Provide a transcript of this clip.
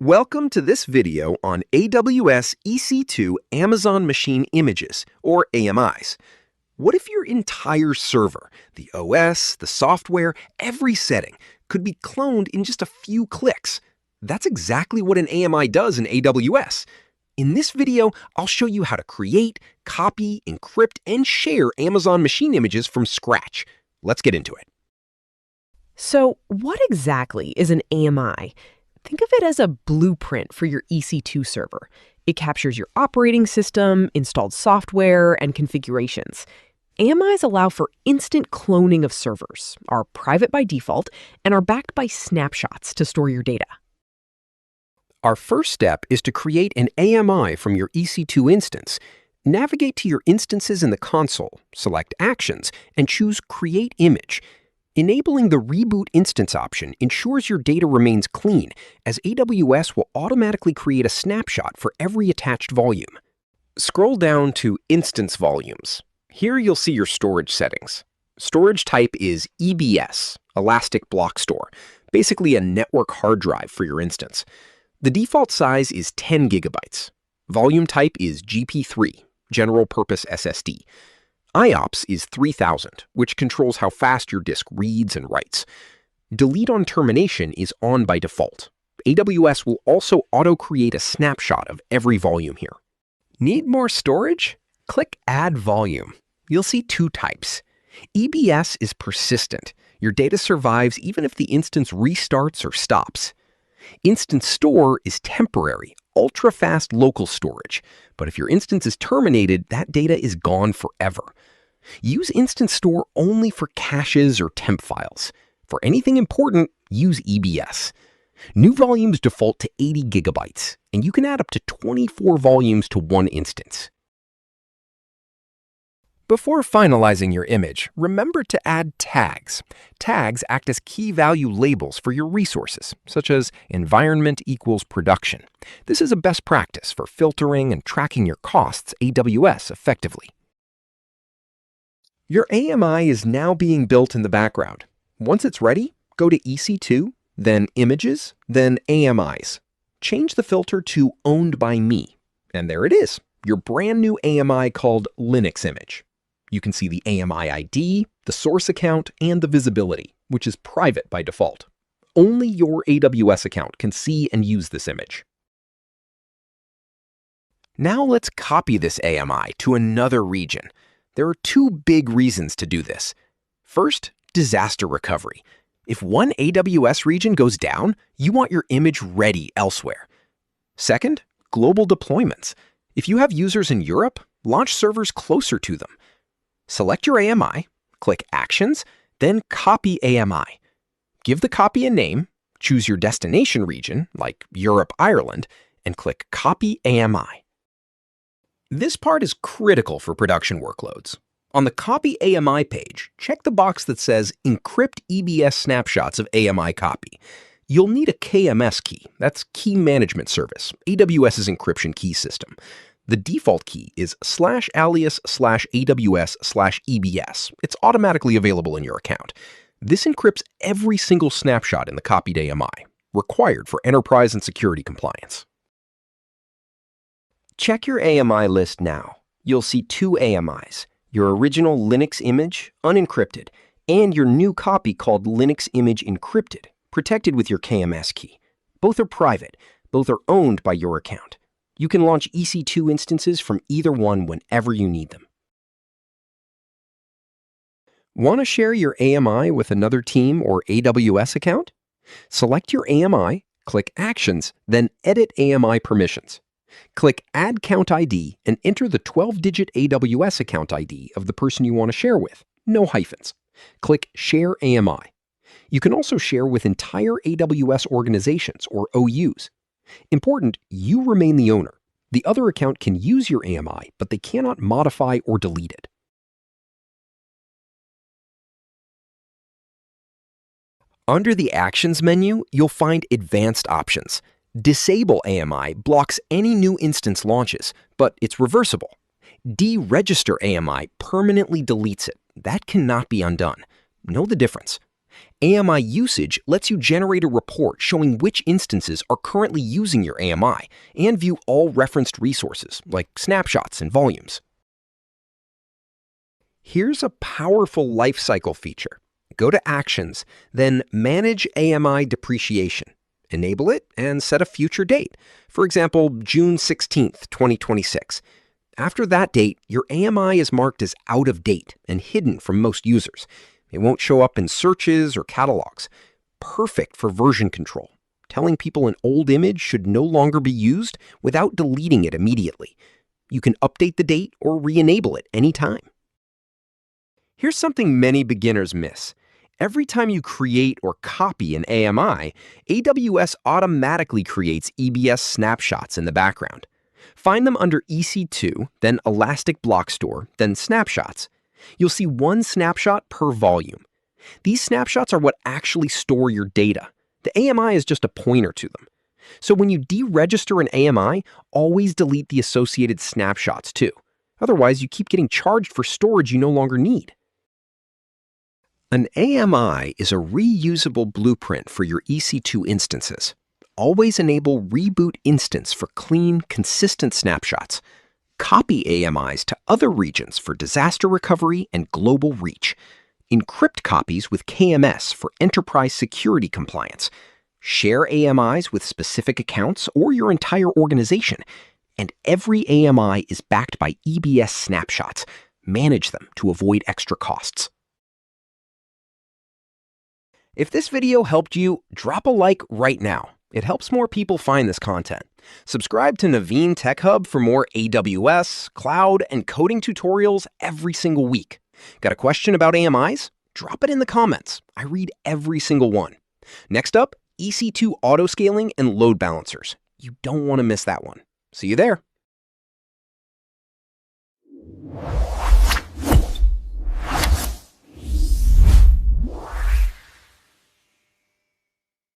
Welcome to this video on AWS EC2 Amazon Machine Images, or AMIs. What if your entire server, the OS, the software, every setting, could be cloned in just a few clicks? That's exactly what an AMI does in AWS. In this video, I'll show you how to create, copy, encrypt, and share Amazon Machine Images from scratch. Let's get into it. So, what exactly is an AMI? Think of it as a blueprint for your EC2 server. It captures your operating system, installed software, and configurations. AMIs allow for instant cloning of servers, are private by default, and are backed by snapshots to store your data. Our first step is to create an AMI from your EC2 instance. Navigate to your instances in the console, select Actions, and choose Create Image. Enabling the Reboot Instance option ensures your data remains clean, as AWS will automatically create a snapshot for every attached volume. Scroll down to Instance Volumes. Here you'll see your storage settings. Storage type is EBS, Elastic Block Store, basically a network hard drive for your instance. The default size is 10 gigabytes. Volume type is GP3, General Purpose SSD. IOPS is 3000, which controls how fast your disk reads and writes. Delete on termination is on by default. AWS will also auto-create a snapshot of every volume here. Need more storage? Click Add Volume. You'll see two types. EBS is persistent. Your data survives even if the instance restarts or stops. Instance Store is temporary, ultra-fast local storage. But if your instance is terminated, that data is gone forever. Use Instance Store only for caches or temp files. For anything important, use EBS. New volumes default to 80 gigabytes, and you can add up to 24 volumes to one instance. Before finalizing your image, remember to add tags. Tags act as key value labels for your resources, such as environment equals production. This is a best practice for filtering and tracking your costs AWS effectively. Your AMI is now being built in the background. Once it's ready, go to EC2, then Images, then AMIs. Change the filter to Owned by Me. And there it is, your brand new AMI called Linux Image. You can see the AMI ID, the source account, and the visibility, which is private by default. Only your AWS account can see and use this image. Now let's copy this AMI to another region. There are two big reasons to do this. First, disaster recovery. If one AWS region goes down, you want your image ready elsewhere. Second, global deployments. If you have users in Europe, launch servers closer to them. Select your AMI, click Actions, then Copy AMI. Give the copy a name, choose your destination region, like Europe, Ireland, and click Copy AMI. This part is critical for production workloads. On the Copy AMI page, check the box that says Encrypt EBS Snapshots of AMI Copy. You'll need a KMS key, that's Key Management Service, AWS's encryption key system. The default key is /alias/AWS/EBS. It's automatically available in your account. This encrypts every single snapshot in the copied AMI, required for enterprise and security compliance. Check your AMI list now. You'll see two AMIs, your original Linux image, unencrypted, and your new copy called Linux Image Encrypted, protected with your KMS key. Both are private. Both are owned by your account. You can launch EC2 instances from either one whenever you need them. Want to share your AMI with another team or AWS account? Select your AMI, click Actions, then Edit AMI Permissions. Click Add Count ID and enter the 12-digit AWS account ID of the person you want to share with. No hyphens. Click Share AMI. You can also share with entire AWS organizations or OUs. Important, you remain the owner. The other account can use your AMI, but they cannot modify or delete it. Under the Actions menu, you'll find Advanced Options. Disable AMI blocks any new instance launches, but it's reversible. Deregister AMI permanently deletes it. That cannot be undone. Know the difference. AMI usage lets you generate a report showing which instances are currently using your AMI and view all referenced resources, like snapshots and volumes. Here's a powerful lifecycle feature. Go to Actions, then Manage AMI Depreciation. Enable it and set a future date, for example, June 16th, 2026. After that date, your AMI is marked as out of date and hidden from most users. It won't show up in searches or catalogs. Perfect for version control, telling people an old image should no longer be used without deleting it immediately. You can update the date or re-enable it anytime. Here's something many beginners miss. Every time you create or copy an AMI, AWS automatically creates EBS Snapshots in the background. Find them under EC2, then Elastic Block Store, then Snapshots. You'll see one snapshot per volume. These snapshots are what actually store your data. The AMI is just a pointer to them. So when you deregister an AMI, always delete the associated snapshots too. Otherwise, you keep getting charged for storage you no longer need. An AMI is a reusable blueprint for your EC2 instances. Always enable Reboot Instance for clean, consistent snapshots. Copy AMIs to other regions for disaster recovery and global reach. Encrypt copies with KMS for enterprise security compliance. Share AMIs with specific accounts or your entire organization. And every AMI is backed by EBS Snapshots. Manage them to avoid extra costs. If this video helped you, drop a like right now. It helps more people find this content. Subscribe to Naveen Tech Hub for more AWS, cloud, and coding tutorials every single week. Got a question about AMIs? Drop it in the comments. I read every single one. Next up, EC2 autoscaling and load balancers. You don't want to miss that one. See you there.